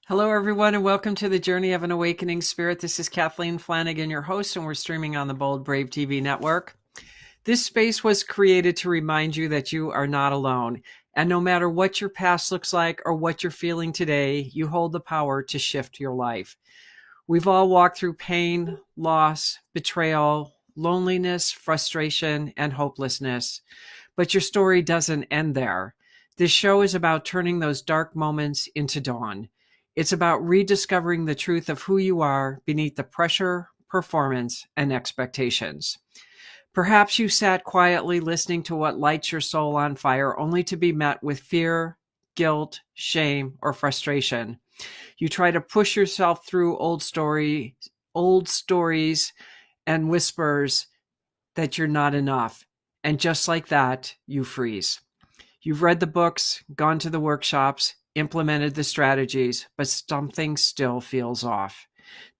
Hello, everyone, and welcome to the Journey of an Awakening Spirit. This is Kathleen Flanagan, your host, and we're streaming on the Bold Brave TV network. This space was created to remind you that you are not alone. And no matter what your past looks like or what you're feeling today, you hold the power to shift your life. We've all walked through pain, loss, betrayal, loneliness, frustration, and hopelessness. But your story doesn't end there. This show is about turning those dark moments into dawn. It's about rediscovering the truth of who you are beneath the pressure, performance, and expectations. Perhaps you sat quietly listening to what lights your soul on fire, only to be met with fear, guilt, shame, or frustration. You try to push yourself through old stories and whispers that you're not enough. And just like that, you freeze. You've read the books, gone to the workshops, implemented the strategies, but something still feels off.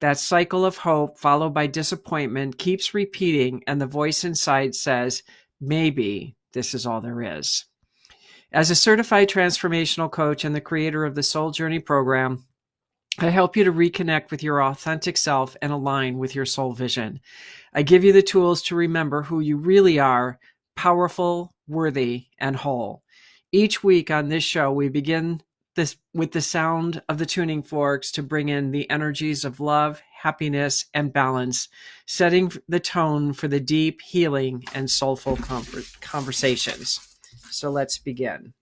That cycle of hope followed by disappointment keeps repeating, and the voice inside says, maybe this is all there is. As a certified transformational coach and the creator of the Soul Journey program, I help you to reconnect with your authentic self and align with your soul vision. I give you the tools to remember who you really are, powerful, worthy, and whole. Each week on this show, we begin this with the sound of the tuning forks to bring in the energies of love, happiness, and balance, setting the tone for the deep, healing, and soulful conversations. So let's begin.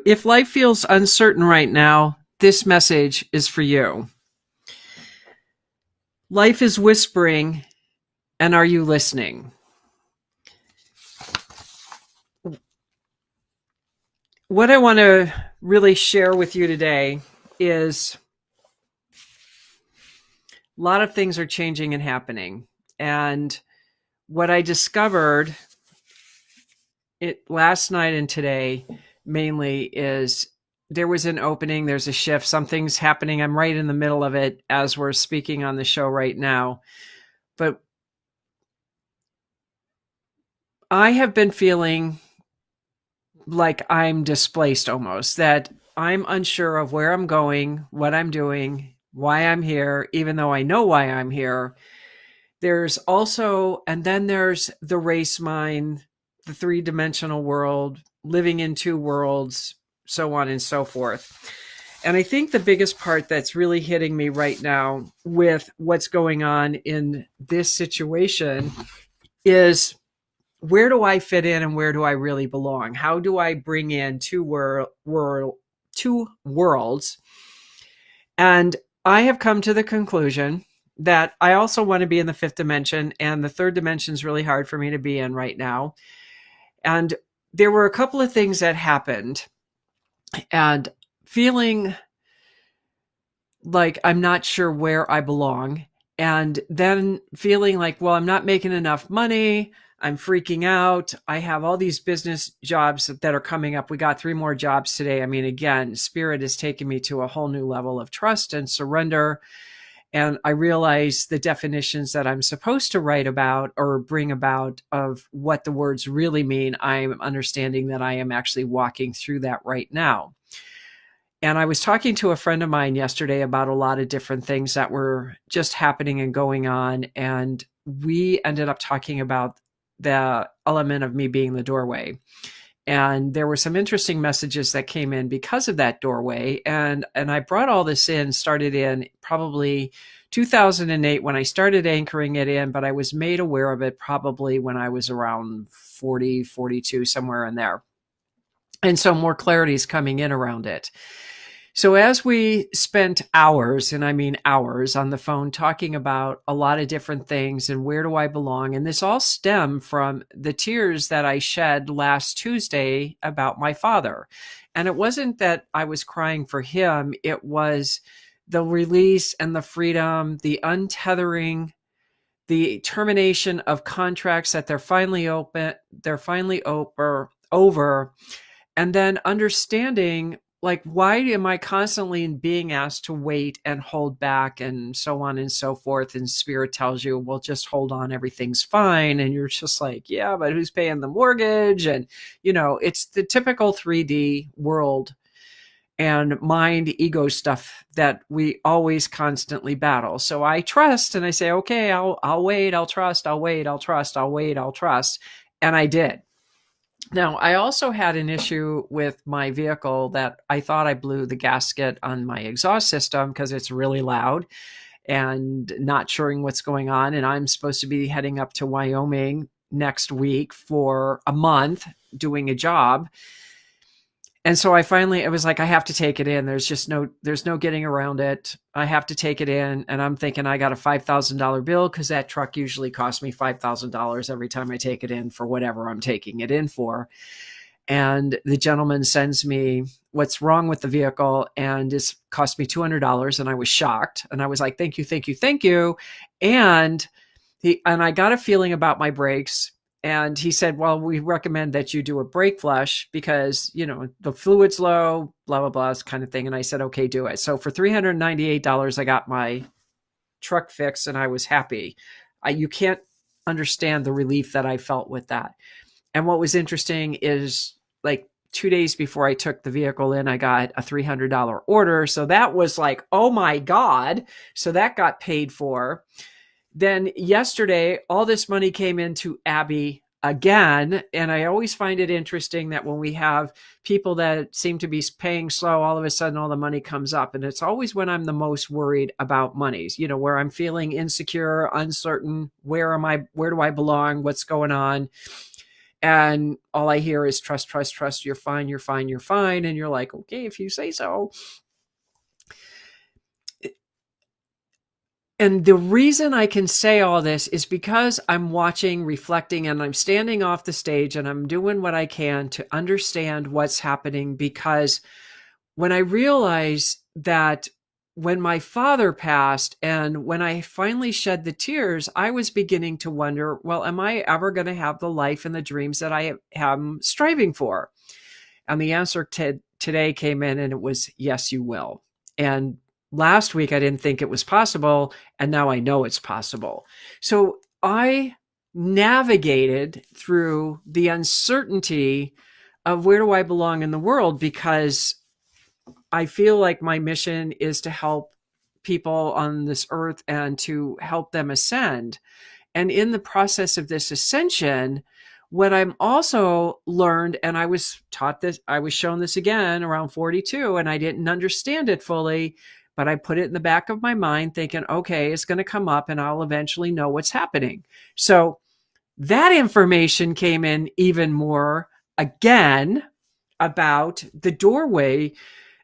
If life feels uncertain right now, this message is for you. Life is whispering, and are you listening? What I want to really share with you today is a lot of things are changing and happening. And what I discovered last night and today mainly is there was an opening, there's a shift, something's happening. I'm right in the middle of it as we're speaking on the show right now. But I have been feeling like I'm displaced almost, that I'm unsure of where I'm going, what I'm doing, why I'm here, even though I know why I'm here. There's also, and then there's the race mind, the three-dimensional world, living in two worlds, so on and so forth. And I think the biggest part that's really hitting me right now with what's going on in this situation is, where do I fit in and where do I really belong? How do I bring in two worlds? And I have come to the conclusion that I also want to be in the fifth dimension, and the third dimension is really hard for me to be in right now. And there were a couple of things that happened, and feeling like I'm not sure where I belong, and then feeling like, well, I'm not making enough money. I'm freaking out. I have all these business jobs that are coming up. We got 3 more jobs today. I mean, again, Spirit has taken me to a whole new level of trust and surrender. And I realize the definitions that I'm supposed to write about or bring about of what the words really mean. I'm understanding that I am actually walking through that right now. And I was talking to a friend of mine yesterday about a lot of different things that were just happening and going on. And we ended up talking about the element of me being the doorway. And there were some interesting messages that came in because of that doorway. And I brought all this started in probably 2008 when I started anchoring it in, but I was made aware of it probably when I was around 40, 42, somewhere in there. And so more clarity is coming in around it. So as we spent hours, and I mean hours, on the phone talking about a lot of different things and where do I belong, and this all stemmed from the tears that I shed last Tuesday about my father. And it wasn't that I was crying for him, it was the release and the freedom, the untethering, the termination of contracts that they're finally over, and then understanding, like, why am I constantly being asked to wait and hold back and so on and so forth, and spirit tells you, well, just hold on, everything's fine, and you're just like, yeah, but who's paying the mortgage? And it's the typical 3D world and mind ego stuff that we always constantly battle. So I trust, and I say, okay, I'll wait, I'll trust, I'll wait, I'll trust, I'll wait, I'll trust. And I did. Now, I also had an issue with my vehicle that I thought I blew the gasket on my exhaust system because it's really loud and not sure what's going on. And I'm supposed to be heading up to Wyoming next week for a month doing a job. And so it was like, I have to take it in. There's no getting around it. I have to take it in. And I'm thinking I got a $5,000 bill because that truck usually costs me $5,000 every time I take it in for whatever I'm taking it in for. And the gentleman sends me what's wrong with the vehicle, and it's cost me $200. And I was shocked. And I was like, thank you, thank you, thank you. And I got a feeling about my brakes. And he said, well, we recommend that you do a brake flush because, the fluid's low, blah, blah, blah, kind of thing. And I said, okay, do it. So for $398, I got my truck fixed and I was happy. You can't understand the relief that I felt with that. And what was interesting is, like, 2 days before I took the vehicle in, I got a $300 order. So that was like, oh my God. So that got paid for. Then yesterday, all this money came into Abby again. And I always find it interesting that when we have people that seem to be paying slow, all of a sudden all the money comes up. And it's always when I'm the most worried about monies, where I'm feeling insecure, uncertain, where do I belong, what's going on? And all I hear is trust, trust, trust. You're fine, you're fine, you're fine. And you're like, okay, if you say so. And the reason I can say all this is because I'm watching, reflecting, and I'm standing off the stage and I'm doing what I can to understand what's happening. Because when I realized that when my father passed and when I finally shed the tears, I was beginning to wonder, well, am I ever going to have the life and the dreams that I am striving for? And the answer today came in, and it was, yes, you will. And last week, I didn't think it was possible, and now I know it's possible. So I navigated through the uncertainty of where do I belong in the world, because I feel like my mission is to help people on this earth and to help them ascend. And in the process of this ascension, what I'm also learned, and I was shown this again around 42, and I didn't understand it fully, but I put it in the back of my mind thinking, okay, it's going to come up and I'll eventually know what's happening. So that information came in even more again about the doorway,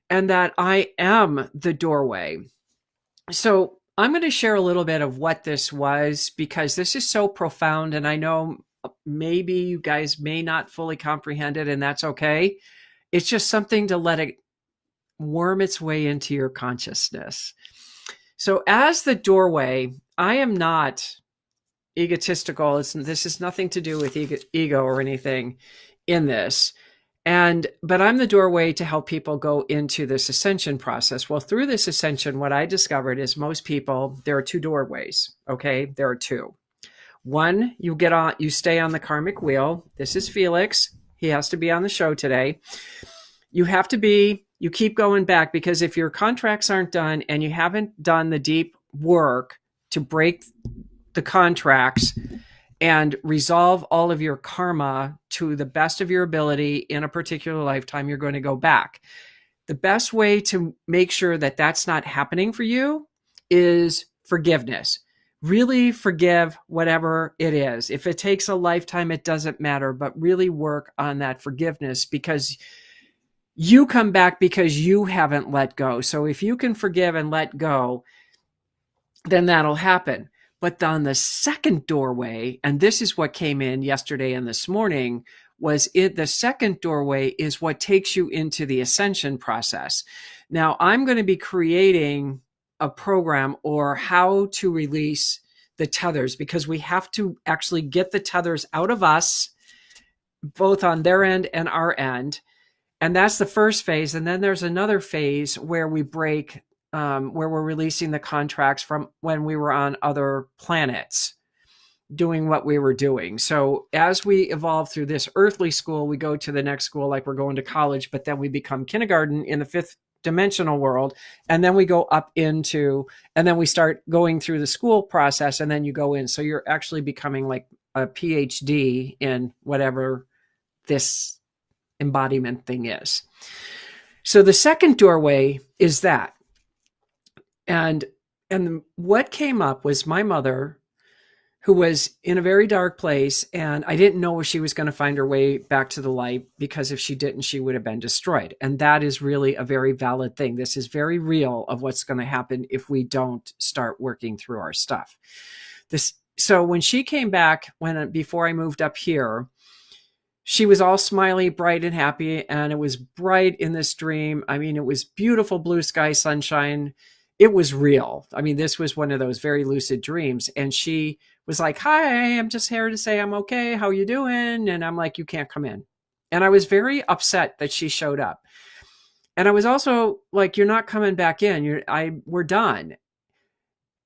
and that I am the doorway. So I'm going to share a little bit of what this was, because this is so profound, and I know maybe you guys may not fully comprehend it, and that's okay. It's just something to let it worm its way into your consciousness. So as the doorway, I am not egotistical. This is nothing to do with ego or anything in this. But I'm the doorway to help people go into this ascension process. Well, through this ascension, what I discovered is most people, there are two doorways. Okay. There are two. One, you stay on the karmic wheel. This is Felix. He has to be on the show today. You keep going back, because if your contracts aren't done and you haven't done the deep work to break the contracts and resolve all of your karma to the best of your ability in a particular lifetime, you're going to go back. The best way to make sure that that's not happening for you is forgiveness. Really forgive whatever it is. If it takes a lifetime, it doesn't matter, but really work on that forgiveness, because You come back because you haven't let go. So if you can forgive and let go, then that'll happen. But on the second doorway, and this is what came in yesterday and this morning, was it the second doorway is what takes you into the ascension process. Now, I'm going to be creating a program or how to release the tethers, because we have to actually get the tethers out of us, both on their end and our end. And that's the first phase. And then there's another phase where we break, where we're releasing the contracts from when we were on other planets doing what we were doing. So as we evolve through this earthly school, we go to the next school like we're going to college, but then we become kindergarten in the fifth dimensional world. And then we go up into, and then we start going through the school process, and then you go in. So you're actually becoming like a PhD in whatever this embodiment thing is. So the second doorway is that. And what came up was my mother, who was in a very dark place, and I didn't know if she was going to find her way back to the light, because if she didn't, she would have been destroyed. And that is really a very valid thing. This is very real of what's going to happen if we don't start working through our stuff. So when she came back, before I moved up here, she was all smiley, bright, and happy. And it was bright in this dream. I mean, it was beautiful blue sky, sunshine. It was real. I mean, this was one of those very lucid dreams. And she was like, "Hi, I'm just here to say I'm okay. How you doing?" And I'm like, "You can't come in." And I was very upset that she showed up. And I was also like, "You're not coming back in. We're done."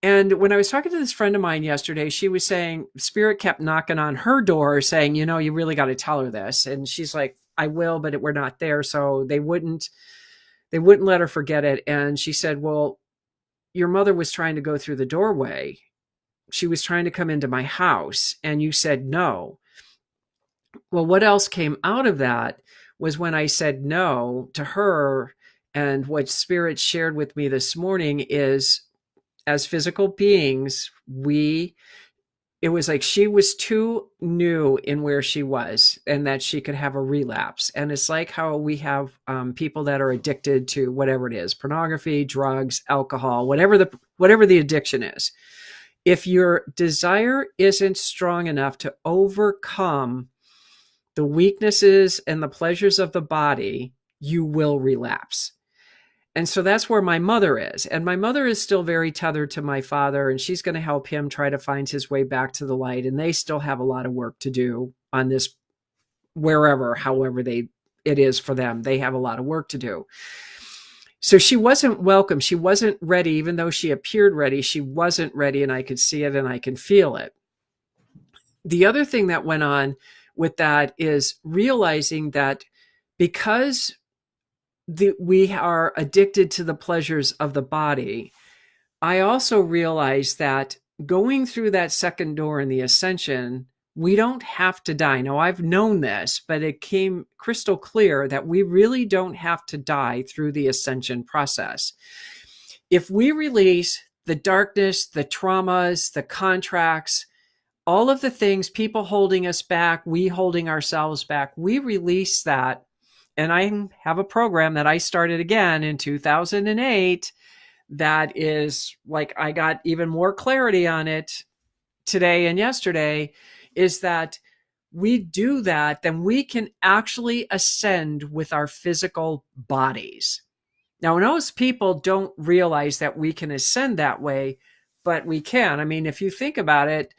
And when I was talking to this friend of mine yesterday, she was saying Spirit kept knocking on her door saying, "You really got to tell her this." And she's like, "I will, but we're not there." So they wouldn't let her forget it. And she said, "Well, your mother was trying to go through the doorway. She was trying to come into my house, and you said no." Well, what else came out of that was when I said no to her, and what Spirit shared with me this morning is, as physical beings, it was like she was too new in where she was, and that she could have a relapse. And it's like how we have people that are addicted to whatever it is, pornography, drugs, alcohol, whatever the addiction is. If your desire isn't strong enough to overcome the weaknesses and the pleasures of the body, you will relapse. And so that's where my mother is. And my mother is still very tethered to my father, and she's going to help him try to find his way back to the light. And they still have a lot of work to do on this, however it is for them. They have a lot of work to do. So she wasn't welcome. She wasn't ready, even though she appeared ready. She wasn't ready, and I could see it and I can feel it. The other thing that went on with that is realizing that because we are addicted to the pleasures of the body, I also realized that going through that second door in the ascension, we don't have to die. Now, I've known this, but it came crystal clear that we really don't have to die through the ascension process. If we release the darkness, the traumas, the contracts, all of the things, people holding us back, we holding ourselves back, we release that. And I have a program that I started again in 2008 that is like, I got even more clarity on it today and yesterday, is that we do that, then we can actually ascend with our physical bodies. Now, most people don't realize that we can ascend that way, but we can. I mean, if you think about it,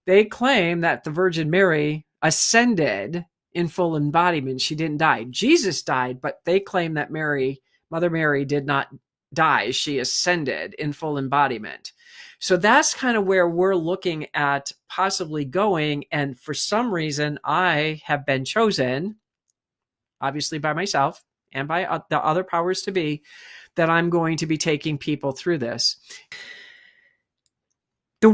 they claim that the Virgin Mary ascended in full embodiment. She didn't die. Jesus died, but they claim that Mother Mary did not die. She ascended in full embodiment. So that's kind of where we're looking at possibly going. And for some reason, I have been chosen, obviously by myself and by the other powers to be, that I'm going to be taking people through this. There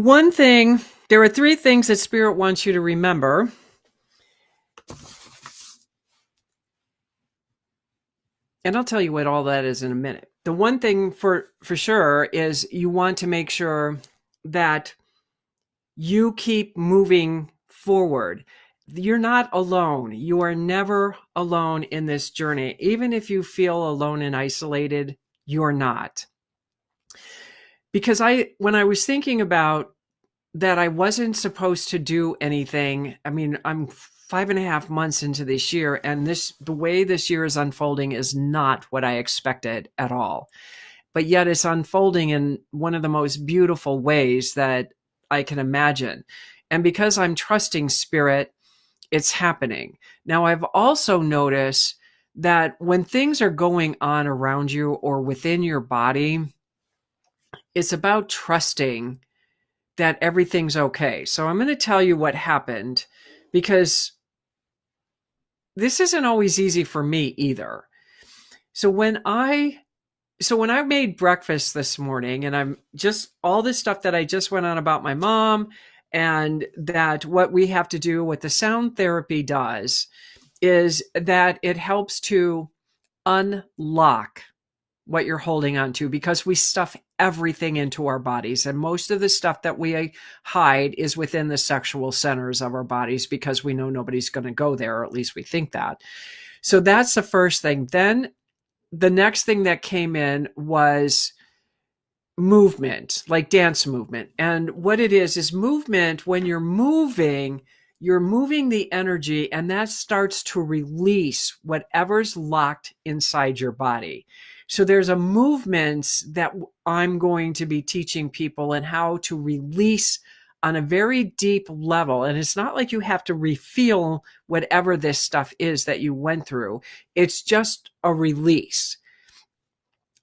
are 3 things that Spirit wants you to remember. And I'll tell you what all that is in a minute. The one thing for sure is you want to make sure that you keep moving forward. you're not alone. You are never alone in this journey. Even if you feel alone and isolated, you're not. Because when I was thinking about that, I wasn't supposed to do anything. I mean, I'm 5.5 months into this year, and the way this year is unfolding is not what I expected at all. But yet it's unfolding in one of the most beautiful ways that I can imagine. And because I'm trusting spirit, it's happening. Now, I've also noticed that when things are going on around you or within your body, it's about trusting that everything's okay. So I'm going to tell you what happened, because this isn't always easy for me either. So when I made breakfast this morning, and I'm just all this stuff that I just went on about my mom, and that what we have to do, what the sound therapy does, is that it helps to unlock what you're holding on to, because we stuff everything into our bodies. And most of the stuff that we hide is within the sexual centers of our bodies, because we know nobody's going to go there, or at least we think that. So that's the first thing. Then the next thing that came in was movement, like dance movement. And what it is movement. When you're moving the energy, and that starts to release whatever's locked inside your body. So there's a movement that I'm going to be teaching people, and how to release on a very deep level. And it's not like you have to refeel whatever this stuff is that you went through. It's just a release.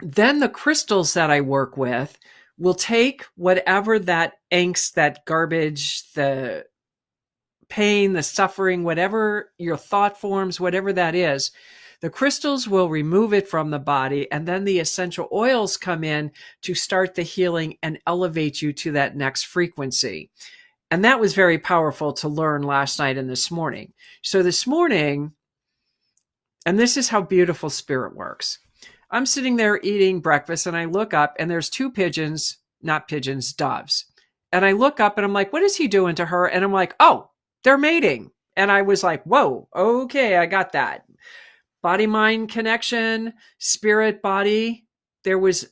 Then the crystals that I work with will take whatever that angst, that garbage, the pain, the suffering, whatever your thought forms, whatever that is, the crystals will remove it from the body. And then the essential oils come in to start the healing and elevate you to that next frequency. And that was very powerful to learn last night and this morning. So this morning, and this is how beautiful spirit works. I'm sitting there eating breakfast, and I look up, and there's two pigeons, not pigeons, doves. And I look up, and I'm like, what is he doing to her? And I'm like, oh, they're mating. And I was like, whoa, okay, I got that. Body-mind connection, spirit, body. There was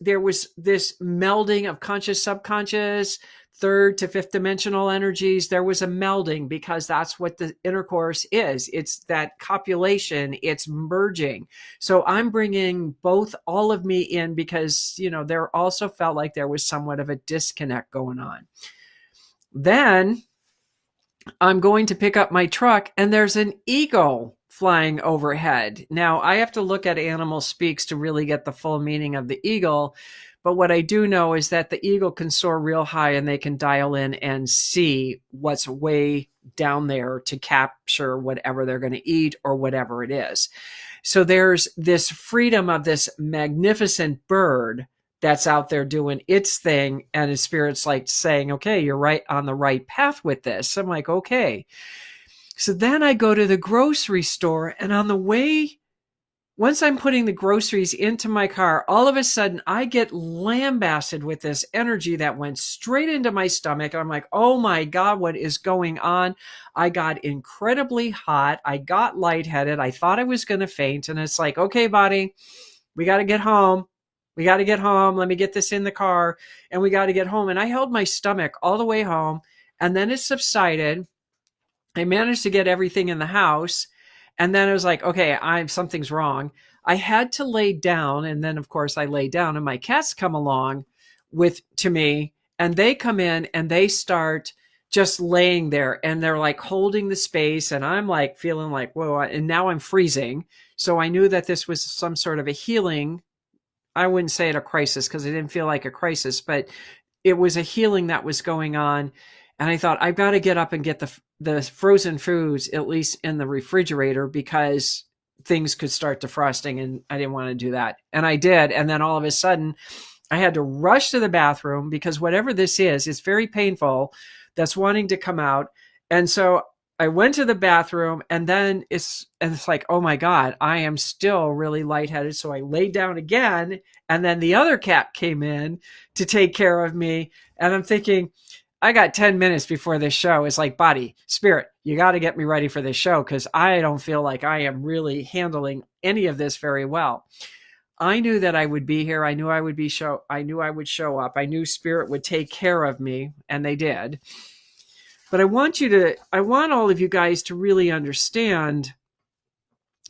this melding of conscious, subconscious, third to fifth dimensional energies. There was a melding, because that's what the intercourse is. It's that copulation, it's merging. So I'm bringing all of me in, because, there also felt like there was somewhat of a disconnect going on. Then I'm going to pick up my truck, and there's an eagle flying overhead. Now, I have to look at Animal Speaks to really get the full meaning of the eagle. But what I do know is that the eagle can soar real high, and they can dial in and see what's way down there to capture whatever they're going to eat or whatever it is. So there's this freedom of this magnificent bird that's out there doing its thing. And his spirit's like saying, okay, you're right on the right path with this. I'm like, okay. So then I go to the grocery store, and on the way, once I'm putting the groceries into my car, all of a sudden I get lambasted with this energy that went straight into my stomach. I'm like, oh my God, what is going on? I got incredibly hot. I got lightheaded. I thought I was going to faint. And it's like, okay, body, we got to get home. We got to get home. Let me get this in the car, and we got to get home. And I held my stomach all the way home, and then it subsided. I managed to get everything in the house. And then I was like, okay, something's wrong. I had to lay down. And then of course I lay down, and my cats come along to me, and they come in, and they start just laying there, and they're like holding the space. And I'm like feeling like, whoa, and now I'm freezing. So I knew that this was some sort of a healing. I wouldn't say it a crisis, because it didn't feel like a crisis, but it was a healing that was going on. And I thought, I've got to get up and get the frozen foods at least in the refrigerator, because things could start defrosting, and I didn't want to do that. And I did. And then all of a sudden I had to rush to the bathroom, because whatever this is, it's very painful. That's wanting to come out. And so I went to the bathroom, and then it's like, oh my God, I am still really lightheaded. So I laid down again, and then the other cat came in to take care of me. And I'm thinking, I got 10 minutes before this show. It's like, body, spirit, you got to get me ready for this show because I don't feel like I am really handling any of this very well. I knew that I would be here. I knew I would I knew I would show up. I knew spirit would take care of me, and they did. But I want all of you guys to really understand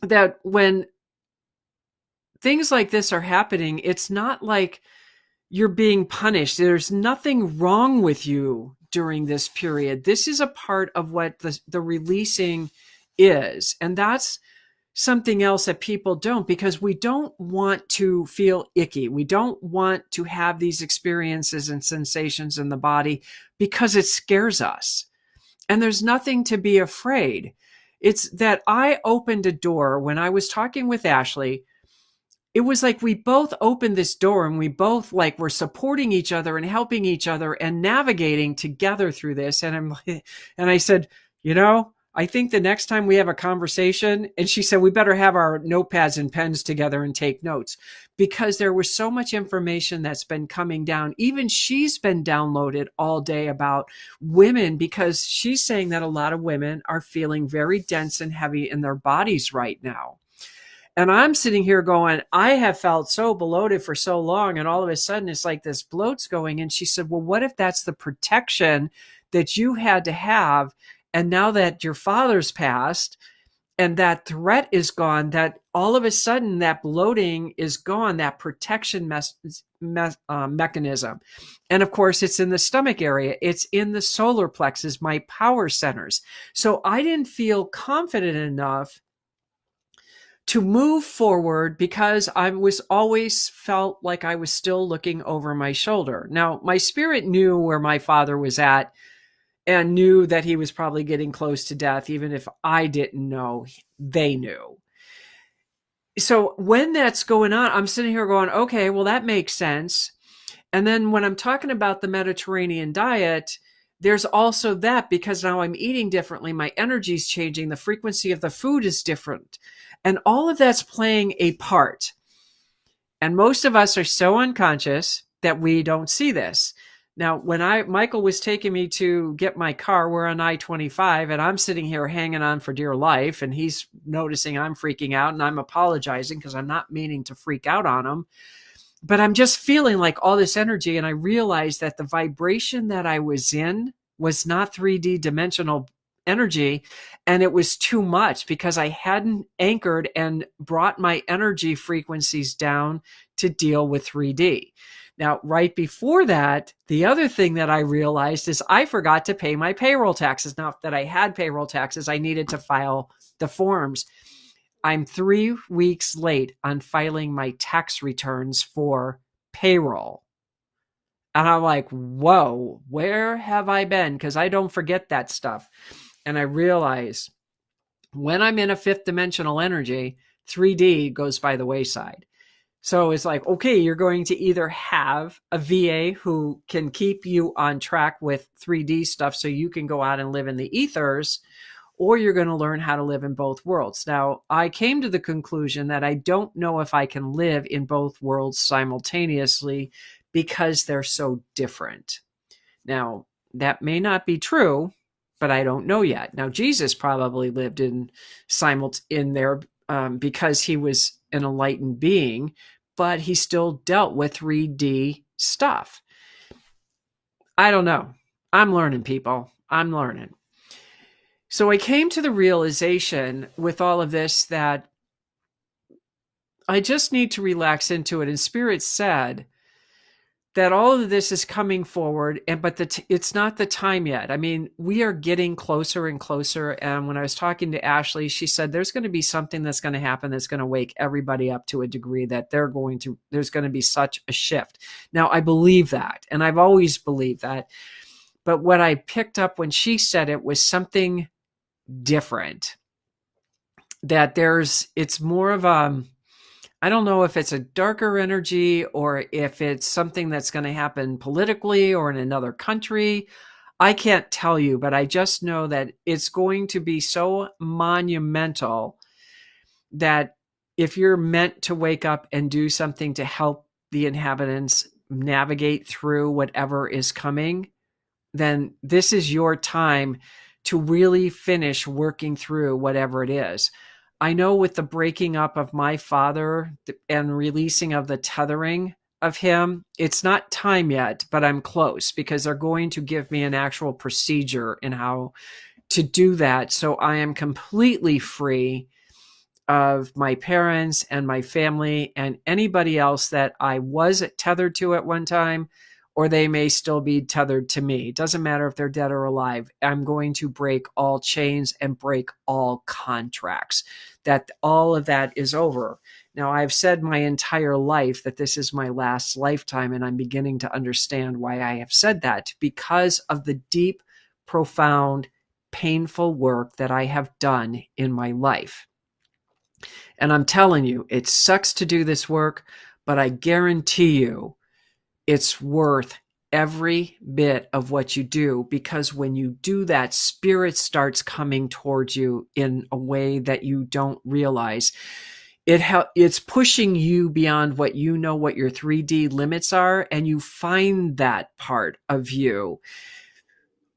that when things like this are happening, it's not like you're being punished. There's nothing wrong with you during this period. This is a part of what the releasing is. And that's something else that people don't, because we don't want to feel icky. We don't want to have these experiences and sensations in the body because it scares us. And there's nothing to be afraid. It's that I opened a door when I was talking with Ashley. It was like we both opened this door and we both like were supporting each other and helping each other and navigating together through this. And I said, I think the next time we have a conversation, and she said, we better have our notepads and pens together and take notes, because there was so much information that's been coming down. Even she's been downloaded all day about women, because she's saying that a lot of women are feeling very dense and heavy in their bodies right now. And I'm sitting here going, I have felt so bloated for so long. And all of a sudden it's like this bloat's going. And she said, well, what if that's the protection that you had to have? And now that your father's passed and that threat is gone, that all of a sudden that bloating is gone, that protection mechanism. And of course, it's in the stomach area. It's in the solar plexus, my power centers. So I didn't feel confident enough to move forward because I was always felt like I was still looking over my shoulder. Now, my spirit knew where my father was at and knew that he was probably getting close to death. Even if I didn't know, they knew. So when that's going on, I'm sitting here going, okay, well, that makes sense. And then when I'm talking about the Mediterranean diet, there's also that, because now I'm eating differently. My energy's changing. The frequency of the food is different. And all of that's playing a part. And most of us are so unconscious that we don't see this. Now, when Michael was taking me to get my car, we're on I-25, and I'm sitting here hanging on for dear life, and he's noticing I'm freaking out, and I'm apologizing because I'm not meaning to freak out on him. But I'm just feeling like all this energy, and I realized that the vibration that I was in was not 3D dimensional energy, and it was too much because I hadn't anchored and brought my energy frequencies down to deal with 3D. Now, right before that, the other thing that I realized is I forgot to pay my payroll taxes. Now that I had payroll taxes, I needed to file the forms. I'm 3 weeks late on filing my tax returns for payroll. And I'm like, whoa, where have I been? Because I don't forget that stuff. And I realize when I'm in a fifth dimensional energy, 3D goes by the wayside. So it's like, okay, you're going to either have a VA who can keep you on track with 3D stuff so you can go out and live in the ethers, or you're going to learn how to live in both worlds. Now, I came to the conclusion that I don't know if I can live in both worlds simultaneously because they're so different. Now, that may not be true, but I don't know yet. Now, Jesus probably lived in there because he was an enlightened being, but he still dealt with 3D stuff. I don't know. I'm learning, people. I'm learning. So I came to the realization with all of this that I just need to relax into it. And Spirit said that all of this is coming forward, but it's not the time yet. I mean, we are getting closer and closer. And when I was talking to Ashley, she said there's going to be something that's going to happen that's going to wake everybody up to a degree that there's going to be such a shift. Now, I believe that, and I've always believed that. But what I picked up when she said it was something different. That it's more of I don't know if it's a darker energy or if it's something that's going to happen politically or in another country. I can't tell you, but I just know that it's going to be so monumental that if you're meant to wake up and do something to help the inhabitants navigate through whatever is coming, then this is your time to really finish working through whatever it is. I know with the breaking up of my father and releasing of the tethering of him, it's not time yet, but I'm close because they're going to give me an actual procedure in how to do that. So I am completely free of my parents and my family and anybody else that I was tethered to at one time, or they may still be tethered to me. It doesn't matter if they're dead or alive. I'm going to break all chains and break all contracts. That all of that is over. Now, I've said my entire life that this is my last lifetime, and I'm beginning to understand why I have said that, because of the deep, profound, painful work that I have done in my life. And I'm telling you, it sucks to do this work, but I guarantee you it's worth every bit of what you do, because when you do that, spirit starts coming towards you in a way that you don't realize. It's pushing you beyond what you know, what your 3D limits are, and you find that part of you.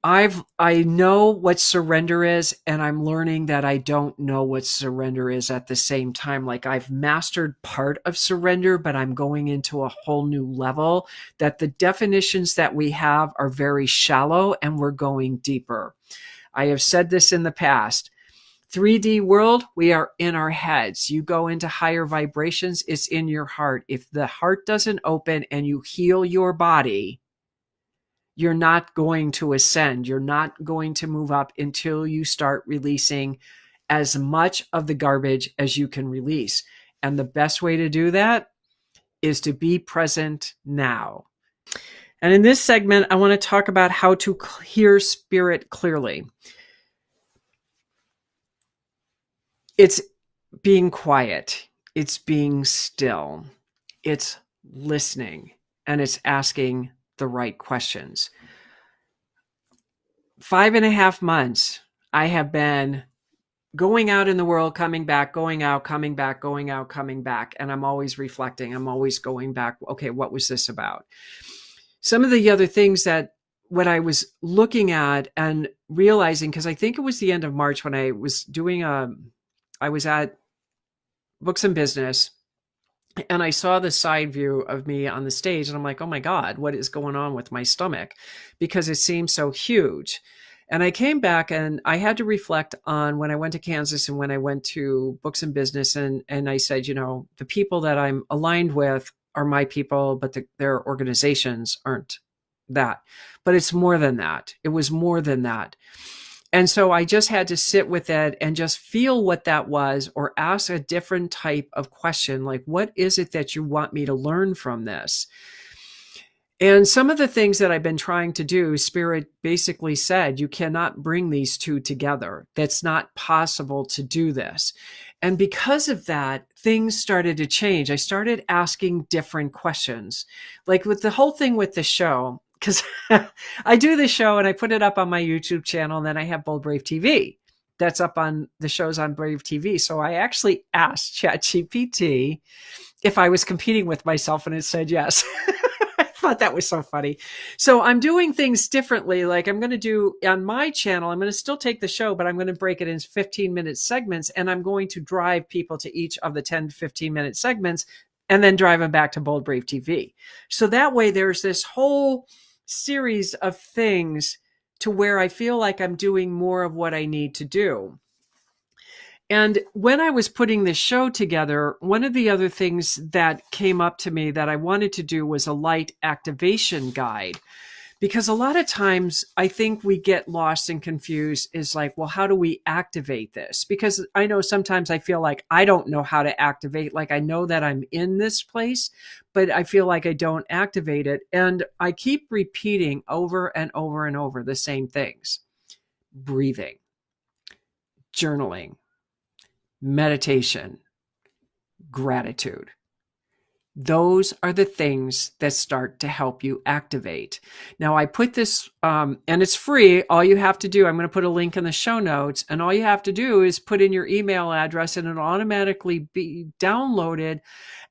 I know what surrender is, and I'm learning that I don't know what surrender is at the same time. Like, I've mastered part of surrender, but I'm going into a whole new level, that the definitions that we have are very shallow and we're going deeper. I have said this in the past. 3D world, we are in our heads. You go into higher vibrations, it's in your heart. If the heart doesn't open and you heal your body, you're not going to ascend. You're not going to move up until you start releasing as much of the garbage as you can release. And the best way to do that is to be present now. And in this segment, I want to talk about how to hear spirit clearly. It's being quiet. It's being still. It's listening. And it's asking the right questions. 5.5 months, I have been going out in the world, coming back, going out, coming back, going out, coming back. And I'm always reflecting. I'm always going back. Okay, what was this about? Some of the other things that when I was looking at and realizing, because I think it was the end of March when I was doing I was at Books and Business, and I saw the side view of me on the stage, and I'm like, oh my God, what is going on with my stomach? Because it seems so huge. And I came back and I had to reflect on when I went to Kansas and when I went to Books and Business. And I said, you know, the people that I'm aligned with are my people, but their organizations aren't that. But it's more than that. It was more than that. And so I just had to sit with it and just feel what that was, or ask a different type of question, like, what is it that you want me to learn from this? And some of the things that I've been trying to do, Spirit basically said, you cannot bring these two together. That's not possible to do this. And because of that, things started to change. I started asking different questions, like with the whole thing with the show, because I do the show and I put it up on my YouTube channel, and then I have Bold Brave TV. That's up on the shows on Brave TV. So I actually asked ChatGPT if I was competing with myself, and it said yes. I thought that was so funny. So I'm doing things differently. Like, I'm going to do on my channel, I'm going to still take the show, but I'm going to break it in 15-minute segments, and I'm going to drive people to each of the 10 to 15-minute segments and then drive them back to Bold Brave TV. So that way there's this whole series of things to where I feel like I'm doing more of what I need to do. And when I was putting this show together, one of the other things that came up to me that I wanted to do was a light activation guide. Because a lot of times I think we get lost and confused, is like, well, how do we activate this? Because I know sometimes I feel like I don't know how to activate. Like, I know that I'm in this place, but I feel like I don't activate it. And I keep repeating over and over and over the same things: breathing, journaling, meditation, gratitude. Those are the things that start to help you activate. Now, I put this, and it's free. All you have to do, I'm going to put a link in the show notes, and all you have to do is put in your email address and it'll automatically be downloaded.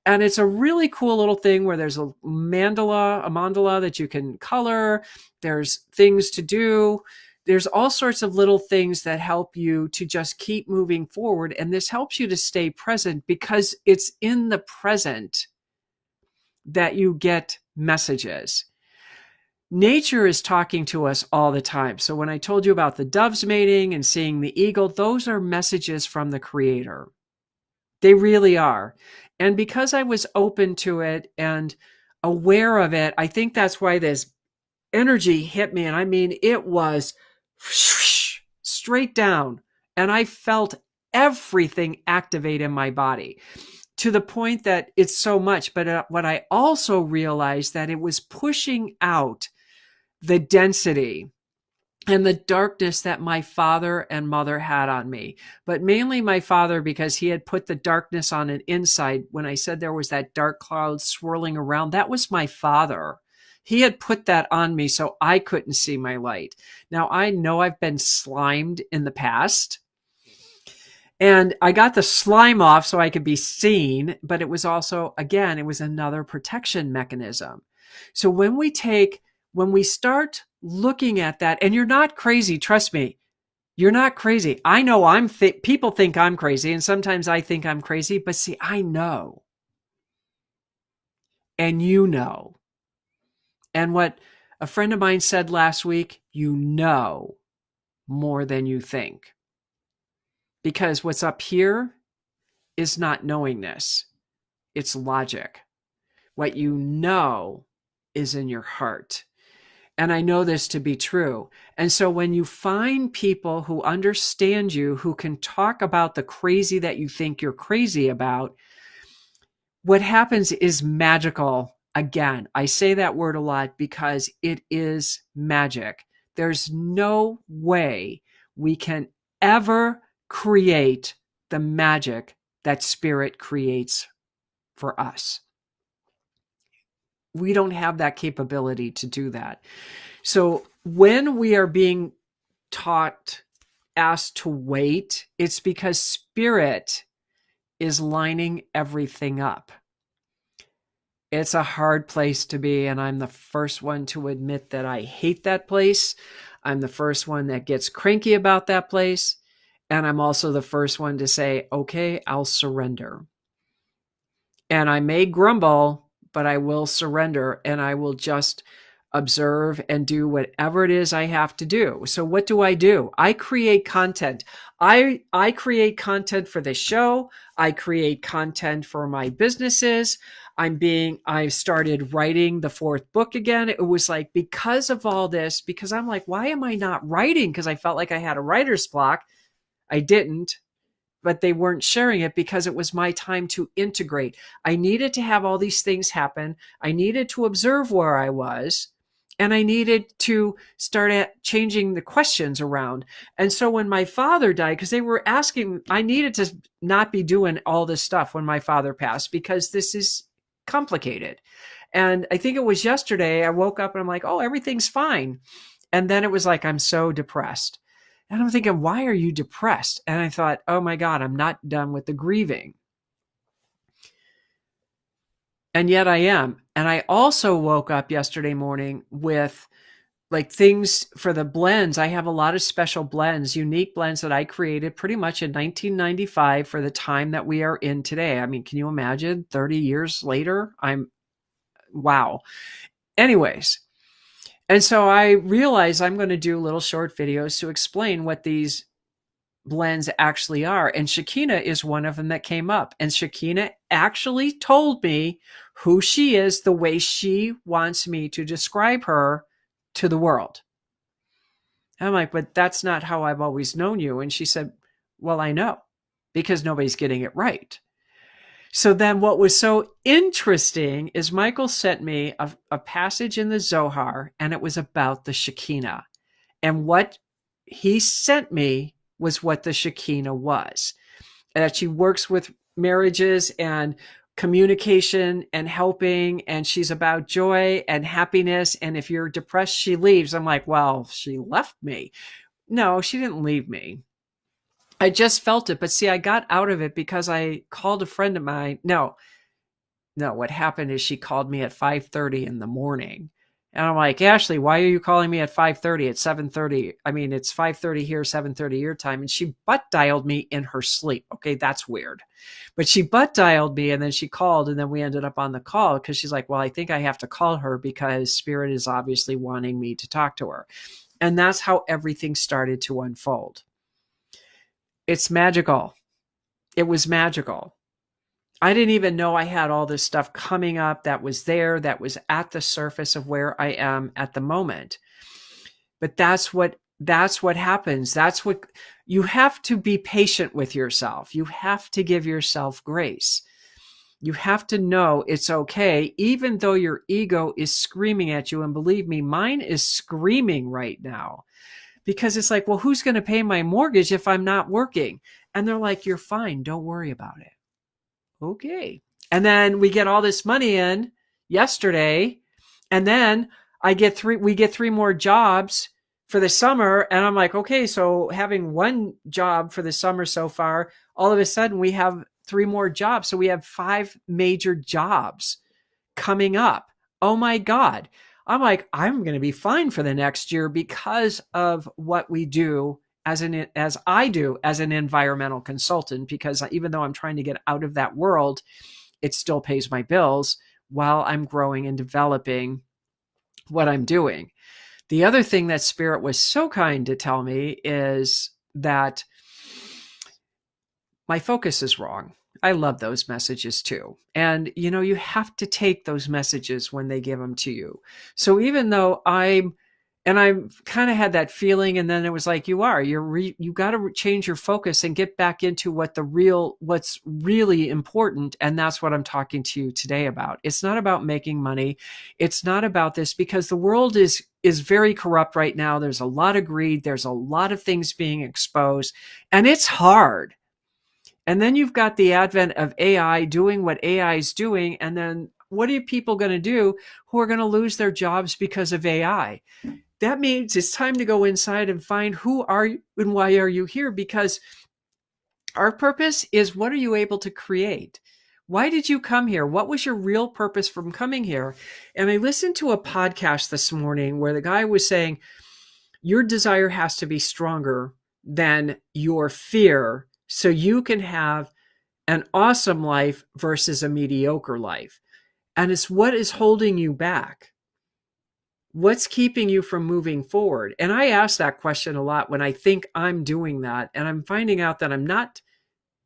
And it's a really cool little thing where there's a mandala that you can color. There's things to do. There's all sorts of little things that help you to just keep moving forward. And this helps you to stay present because it's in the present that you get messages. Nature is talking to us all the time. So when I told you about the doves mating and seeing the eagle, those are messages from the Creator. They really are. And because I was open to it and aware of it, I think that's why this energy hit me. And I mean, it was straight down. And I felt everything activate in my body to the point that it's so much. But what I also realized that it was pushing out the density and the darkness that my father and mother had on me, but mainly my father, because he had put the darkness on an inside. When I said there was that dark cloud swirling around, that was my father. He had put that on me so I couldn't see my light. Now, I know I've been slimed in the past, and I got the slime off so I could be seen, but it was also, again, it was another protection mechanism. So when we start looking at that, and you're not crazy, trust me, you're not crazy. I know people think I'm crazy, and sometimes I think I'm crazy, but see, I know. And you know. And what a friend of mine said last week, you know more than you think. Because what's up here is not knowingness. It's logic. What you know is in your heart. And I know this to be true. And so when you find people who understand you, who can talk about the crazy that you think you're crazy about, what happens is magical. Again, I say that word a lot because it is magic. There's no way we can ever create the magic that spirit creates for us. We don't have that capability to do that. So when we are being asked to wait, it's because spirit is lining everything up. It's a hard place to be, and I'm the first one to admit that I hate that place. I'm the first one that gets cranky about that place, and I'm also the first one to say, okay, I'll surrender. And I may grumble, but I will surrender, and I will just observe and do whatever it is I have to do. So what do? I create content. I create content for this show. I create content for my businesses. I've started writing the 4th book again. It was like, because of all this, because I'm like, why am I not writing? Because I felt like I had a writer's block. I didn't, but they weren't sharing it because it was my time to integrate. I needed to have all these things happen. I needed to observe where I was, and I needed to start changing the questions around. And so when my father died, because they were asking, I needed to not be doing all this stuff when my father passed, because this is complicated. And I think it was yesterday, I woke up and I'm like, oh, everything's fine. And then it was like, I'm so depressed. And I'm thinking, why are you depressed? And I thought, oh my God, I'm not done with the grieving. And yet I am. And I also woke up yesterday morning with like things for the blends. I have a lot of special blends, unique blends that I created pretty much in 1995 for the time that we are in today. I mean, can you imagine 30 years later? Wow. Anyways. And so I realized I'm going to do little short videos to explain what these blends actually are. And Shakina is one of them that came up. And Shakina actually told me who she is, the way she wants me to describe her to the world. And I'm like, but that's not how I've always known you. And she said, well, I know, because nobody's getting it right. So then what was so interesting is Michael sent me a passage in the Zohar, and it was about the Shekinah. And what he sent me was what the Shekinah was. And that she works with marriages and communication and helping, and she's about joy and happiness. And if you're depressed, she leaves. I'm like, well, she left me. No, she didn't leave me. I just felt it. But see, I got out of it because I called a friend of mine. No, what happened is she called me at 5:30 in the morning. And I'm like, Ashley, why are you calling me at 5:30? It's 7:30. I mean, it's 5:30 here, 7:30 your time. And she butt dialed me in her sleep. Okay, that's weird. But she butt dialed me and then she called, and then we ended up on the call because she's like, well, I think I have to call her because Spirit is obviously wanting me to talk to her. And that's how everything started to unfold. It's magical. It was magical. I didn't even know I had all this stuff coming up that was there, that was at the surface of where I am at the moment. But that's what happens. That's what you have to be patient with yourself. You have to give yourself grace. You have to know it's okay, even though your ego is screaming at you. And believe me, mine is screaming right now because it's like, well, who's going to pay my mortgage if I'm not working? And they're like, you're fine. Don't worry about it. Okay. And then we get all this money in yesterday. And then we get three more jobs for the summer. And I'm like, okay, so having one job for the summer so far, all of a sudden we have 3 more jobs. So we have 5 major jobs coming up. Oh my God. I'm like, I'm going to be fine for the next year because of what we do as I do as an environmental consultant, because even though I'm trying to get out of that world, it still pays my bills while I'm growing and developing what I'm doing. The other thing that Spirit was so kind to tell me is that my focus is wrong. I love those messages too. And, you have to take those messages when they give them to you. So even though I kind of had that feeling, and then it was like, you got to change your focus and get back into what's really important. And that's what I'm talking to you today about. It's not about making money. It's not about this, because the world is very corrupt right now. There's a lot of greed. There's a lot of things being exposed, and it's hard. And then you've got the advent of AI doing what AI is doing. And then what are people going to do who are going to lose their jobs because of AI? That means it's time to go inside and find who are you and why are you here? Because our purpose is, what are you able to create? Why did you come here? What was your real purpose from coming here? And I listened to a podcast this morning where the guy was saying, your desire has to be stronger than your fear so you can have an awesome life versus a mediocre life. And it's what is holding you back. What's keeping you from moving forward? And I ask that question a lot when I think I'm doing that, and I'm finding out that I'm not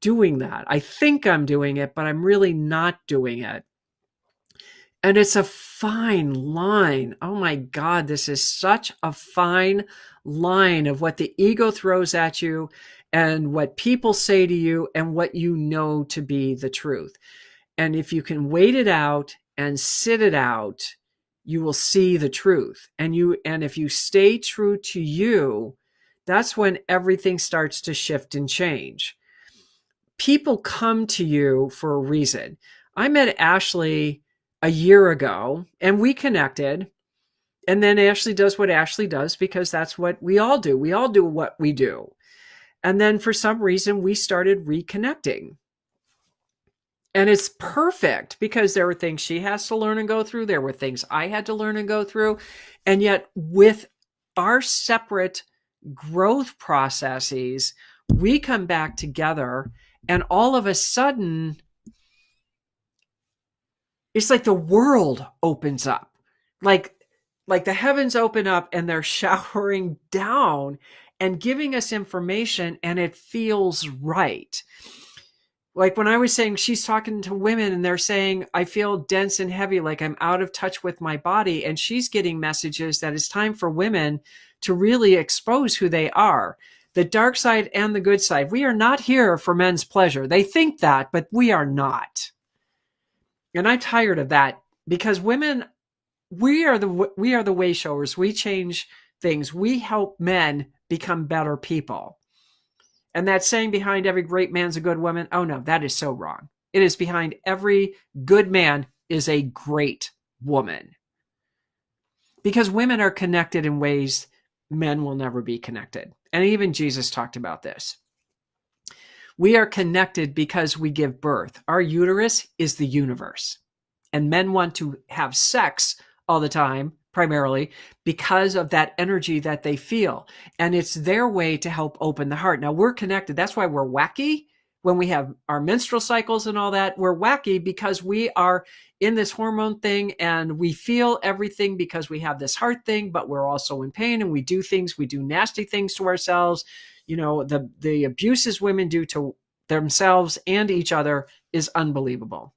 doing that. I think I'm doing it, but I'm really not doing it. And it's a fine line. Oh my God, this is such a fine line of what the ego throws at you and what people say to you and what you know to be the truth. And if you can wait it out and sit it out, you will see the truth. And if you stay true to you, that's when everything starts to shift and change. People come to you for a reason. I met Ashley a year ago and we connected. And then Ashley does what Ashley does, because that's what we all do. We all do what we do. And then for some reason, we started reconnecting. And it's perfect, because there were things she has to learn and go through. There were things I had to learn and go through. And yet with our separate growth processes, we come back together, and all of a sudden, it's like the world opens up. Like the heavens open up and they're showering down and giving us information, and it feels right. Like when I was saying, she's talking to women and they're saying, I feel dense and heavy, like I'm out of touch with my body. And she's getting messages that it's time for women to really expose who they are, the dark side and the good side. We are not here for men's pleasure. They think that, but we are not. And I'm tired of that, because women, we are the way showers. We change things. We help men become better people. And that saying, behind every great man's a good woman. Oh no, that is so wrong. It is behind every good man is a great woman. Because women are connected in ways men will never be connected. And even Jesus talked about this. We are connected because we give birth. Our uterus is the universe. And men want to have sex all the time, primarily because of that energy that they feel. And it's their way to help open the heart. Now, we're connected. That's why we're wacky. When we have our menstrual cycles and all that, we're wacky because we are in this hormone thing and we feel everything because we have this heart thing, but we're also in pain and we do nasty things to ourselves. You know, the abuses women do to themselves and each other is unbelievable.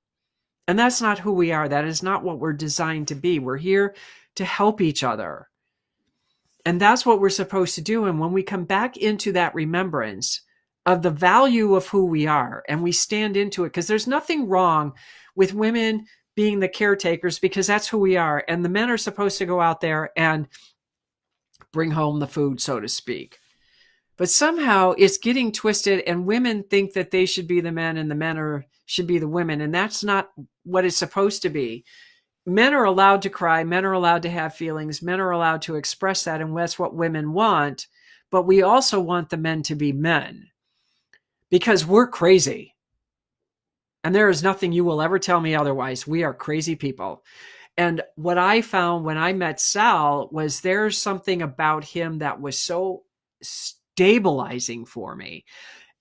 And that's not who we are. That is not what we're designed to be. We're here to help each other. And that's what we're supposed to do. And when we come back into that remembrance of the value of who we are and we stand into it, because there's nothing wrong with women being the caretakers, because that's who we are. And the men are supposed to go out there and bring home the food, so to speak. But somehow it's getting twisted and women think that they should be the men and the men should be the women. And that's not what it's supposed to be. Men are allowed to cry. Men are allowed to have feelings. Men are allowed to express that. And that's what women want. But we also want the men to be men because we're crazy. And there is nothing you will ever tell me otherwise. We are crazy people. And what I found when I met Sal was there's something about him that was so stabilizing for me.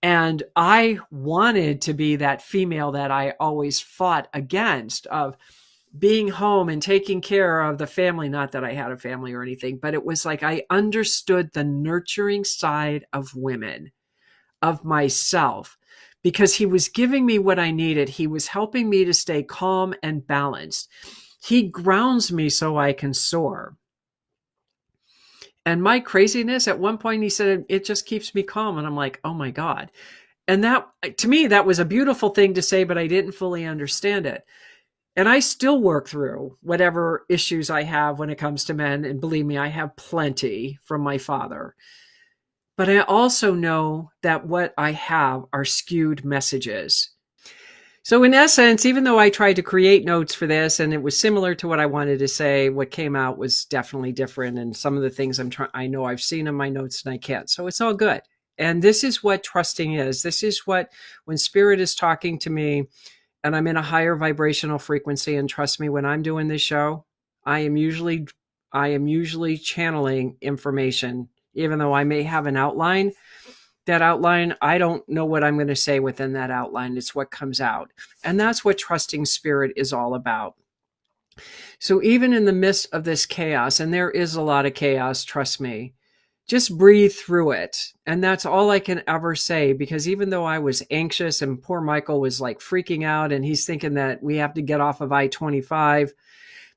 And I wanted to be that female that I always fought against, of being home and taking care of the family. Not that I had a family or anything, but it was like I understood the nurturing side of women, of myself, because he was giving me what I needed. He was helping me to stay calm and balanced. He grounds me so I can soar. And my craziness, at one point he said, it just keeps me calm. And I'm like, oh my God. And that, to me, that was a beautiful thing to say, but I didn't fully understand it. And I still work through whatever issues I have when it comes to men. And believe me, I have plenty from my father. But I also know that what I have are skewed messages. So in essence, even though I tried to create notes for this and it was similar to what I wanted to say, what came out was definitely different. And some of the things I know I've seen in my notes and I can't. So it's all good. And this is what trusting is. This is what, when spirit is talking to me and I'm in a higher vibrational frequency, and trust me, when I'm doing this show, I am usually channeling information, even though I may have an outline. That outline, I don't know what I'm going to say within that outline. It's what comes out. And that's what trusting spirit is all about. So even in the midst of this chaos, and there is a lot of chaos, trust me, just breathe through it. And that's all I can ever say, because even though I was anxious and poor Michael was like freaking out and he's thinking that we have to get off of I-25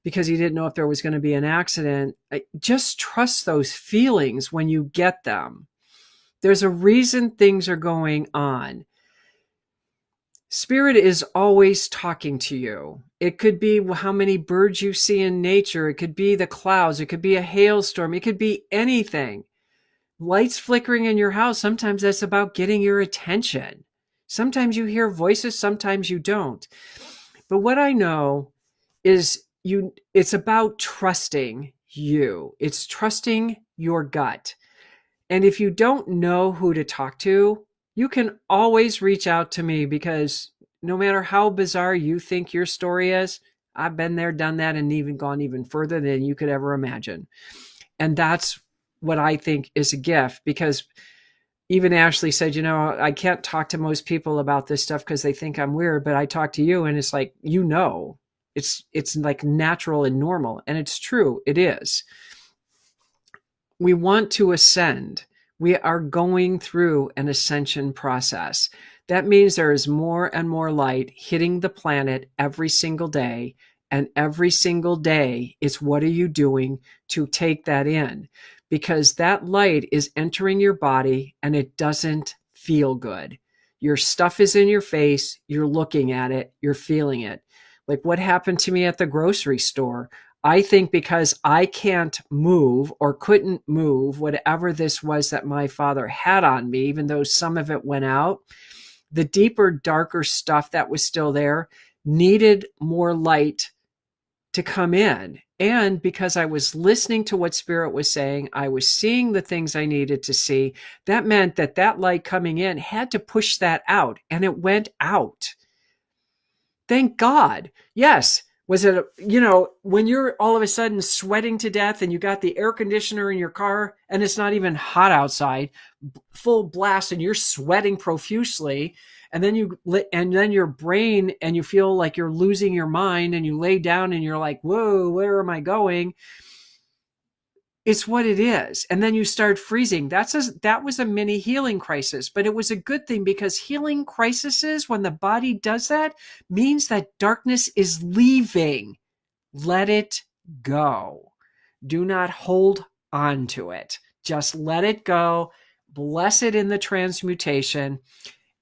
because he didn't know if there was going to be an accident, just trust those feelings when you get them. There's a reason things are going on. Spirit is always talking to you. It could be how many birds you see in nature. It could be the clouds. It could be a hailstorm. It could be anything. Lights flickering in your house. Sometimes that's about getting your attention. Sometimes you hear voices. Sometimes you don't. But what I know is it's about trusting you. It's trusting your gut. And if you don't know who to talk to, you can always reach out to me, because no matter how bizarre you think your story is, I've been there, done that, and even gone even further than you could ever imagine. And that's what I think is a gift, because even Ashley said, I can't talk to most people about this stuff because they think I'm weird, but I talk to you and it's like, it's like natural and normal. And it's true. It is. We want to ascend. We are going through an ascension process. That means there is more and more light hitting the planet every single day. And every single day, it's what are you doing to take that in? Because that light is entering your body and it doesn't feel good. Your stuff is in your face. You're looking at it. You're feeling it. Like what happened to me at the grocery store. I think because I can't move or couldn't move whatever this was that my father had on me, even though some of it went out, the deeper, darker stuff that was still there needed more light to come in. And because I was listening to what Spirit was saying, I was seeing the things I needed to see. That meant that that light coming in had to push that out, and it went out. Thank God. Yes. Was it, when you're all of a sudden sweating to death and you got the air conditioner in your car and it's not even hot outside, full blast, and you're sweating profusely, and then your brain, and you feel like you're losing your mind, and you lay down and you're like, whoa, where am I going? It's what it is. And then you start freezing. That was a mini healing crisis, but it was a good thing, because healing crises, when the body does that, means that darkness is leaving. Let it go. Do not hold on to it. Just let it go. Bless it in the transmutation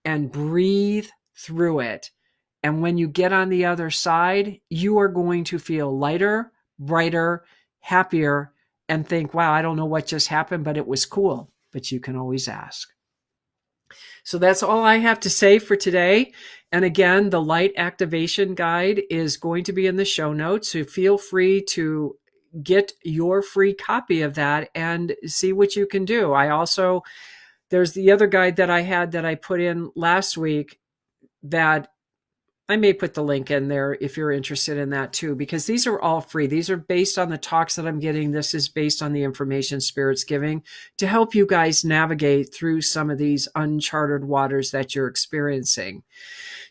and breathe through it. And when you get on the other side, you are going to feel lighter, brighter, happier, and think, wow, I don't know what just happened, but it was cool. But you can always ask. So that's all I have to say for today. And again, the light activation guide is going to be in the show notes. So feel free to get your free copy of that and see what you can do. There's the other guide that I had that I put in last week that I may put the link in there if you're interested in that too, because these are all free. These are based on the talks that I'm getting. This is based on the information Spirit's giving to help you guys navigate through some of these uncharted waters that you're experiencing.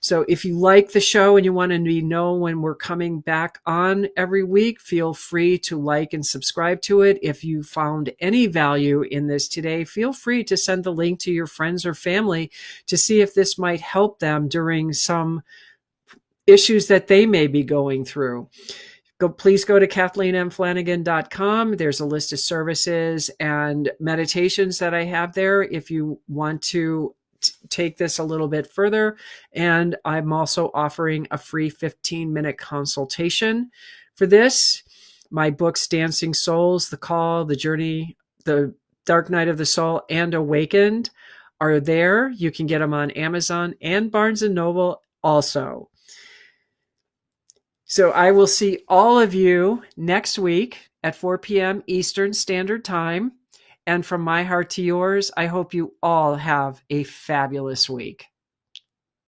So if you like the show and you want to know when we're coming back on every week, feel free to like and subscribe to it. If you found any value in this today, feel free to send the link to your friends or family to see if this might help them during some issues that they may be going through. Please go to KathleenMFlanagan.com. There's a list of services and meditations that I have there if you want to take this a little bit further. And I'm also offering a free 15-minute consultation for this. My books, Dancing Souls, The Call, The Journey, The Dark Night of the Soul, and Awakened are there. You can get them on Amazon and Barnes & Noble also. So I will see all of you next week at 4 p.m. Eastern Standard Time. And from my heart to yours, I hope you all have a fabulous week.